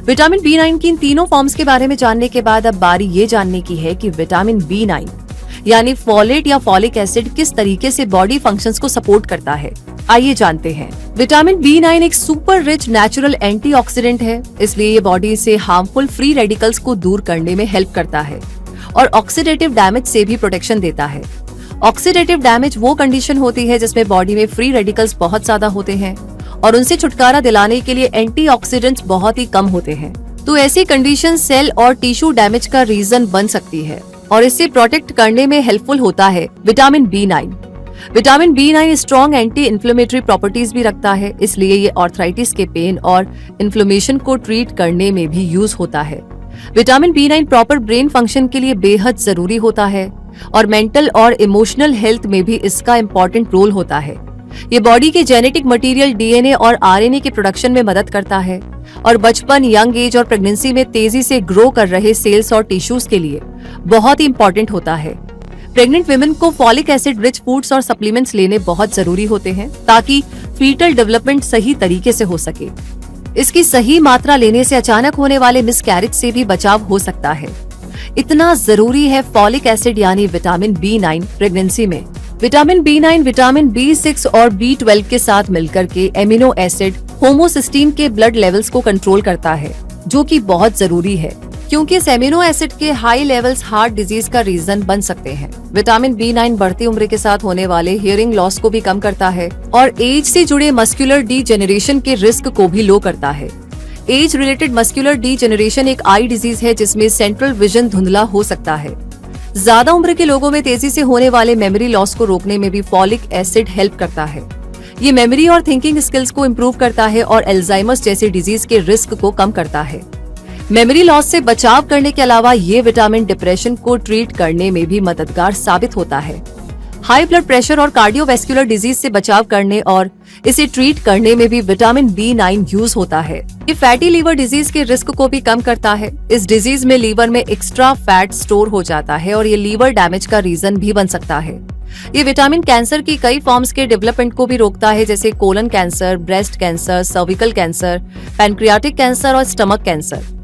Vitamin B9 की इन तीनों forms के बारे में जानने के बाद अब बारी ये जानने की है कि विटामिन B9 यानी फोलेट या फॉलिक एसिड किस तरीके से बॉडी फंक्शंस को सपोर्ट करता है। आइए जानते हैं। विटामिन B9 एक सुपर रिच नेचुरल एंटीऑक्सीडेंट है, इसलिए ये बॉडी से हार्मफुल फ्री रेडिकल्स को दूर करने में हेल्प करता है और ऑक्सीडेटिव डैमेज से भी प्रोटेक्शन देता है। ऑक्सीडेटिव डैमेज वो कंडीशन होती है जिसमें बॉडी में फ्री रेडिकल्स बहुत ज्यादा होते हैं और उनसे छुटकारा दिलाने के लिए एंटीऑक्सीडेंट्स बहुत ही कम होते हैं। तो ऐसी कंडीशन सेल और टिश्यू डैमेज का रीजन बन सकती है और इससे प्रोटेक्ट करने में हेल्पफुल होता है vitamin B9। Vitamin B9 strong anti inflammatory properties भी रखता है, इसलिए ये आर्थराइटिस के पेन और इन्फ्लेमेशन को ट्रीट करने में भी यूज होता है। Vitamin B9 proper brain function के लिए बेहद जरूरी होता है और मेंटल और इमोशनल हेल्थ में भी इसका इम्पोर्टेंट रोल होता है। ये बॉडी के जेनेटिक मटेरियल DNA और RNA के प्रोडक्शन में मदद करता है और बचपन, यंग एज और प्रेगनेंसी में तेजी से ग्रो कर रहे सेल्स और टिश्यूज के लिए बहुत ही इम्पोर्टेंट होता है। प्रेग्नेंट विमेन को फॉलिक एसिड रिच फूड्स और सप्लीमेंट्स लेने बहुत जरूरी होते हैं ताकि फीटल डेवलपमेंट सही तरीके से हो सके। इसकी सही मात्रा लेने से अचानक होने वाले मिसकैरेज से भी बचाव हो सकता है। इतना जरूरी है फॉलिक एसिड यानी विटामिन B9 प्रेगनेंसी में। विटामिन B9 विटामिन B6 और B12 के साथ मिलकर के एमिनो एसिड होमोसिस्टीन के ब्लड लेवल्स को कंट्रोल करता है, जो कि बहुत जरूरी है क्योंकि इस एमिनो एसिड के हाई लेवल्स हार्ट डिजीज का रीजन बन सकते हैं। विटामिन B9 बढ़ती उम्र के साथ होने वाले हियरिंग लॉस को भी कम करता है और एज से जुड़े मस्कुलर डीजेनरेशन के रिस्क को भी लो करता है। एज रिलेटेड मस्कुलर डीजेनरेशन एक आई डिजीज है जिसमें सेंट्रल विजन धुंधला हो सकता है। ज्यादा उम्र के लोगों में तेजी से होने वाले मेमोरी लॉस को रोकने में भी फॉलिक एसिड हेल्प करता है। ये मेमोरी और थिंकिंग स्किल्स को इम्प्रूव करता है और अल्जाइमर्स जैसे डिजीज के रिस्क को कम करता है। मेमोरी लॉस से बचाव करने के अलावा ये विटामिन डिप्रेशन को ट्रीट करने में भी मददगार साबित होता है। हाई ब्लड प्रेशर और कार्डियोवैस्कुलर डिजीज से बचाव करने और इसे ट्रीट करने में भी विटामिन B9 यूज होता है। ये फैटी लीवर डिजीज के रिस्क को भी कम करता है। इस डिजीज में लीवर में एक्स्ट्रा फैट स्टोर हो जाता है और ये लीवर डैमेज का रीजन भी बन सकता है। ये विटामिन कैंसर की कई फॉर्म्स के डेवलपमेंट को भी रोकता है, जैसे colon cancer, breast cancer, cervical cancer, pancreatic cancer और स्टमक कैंसर।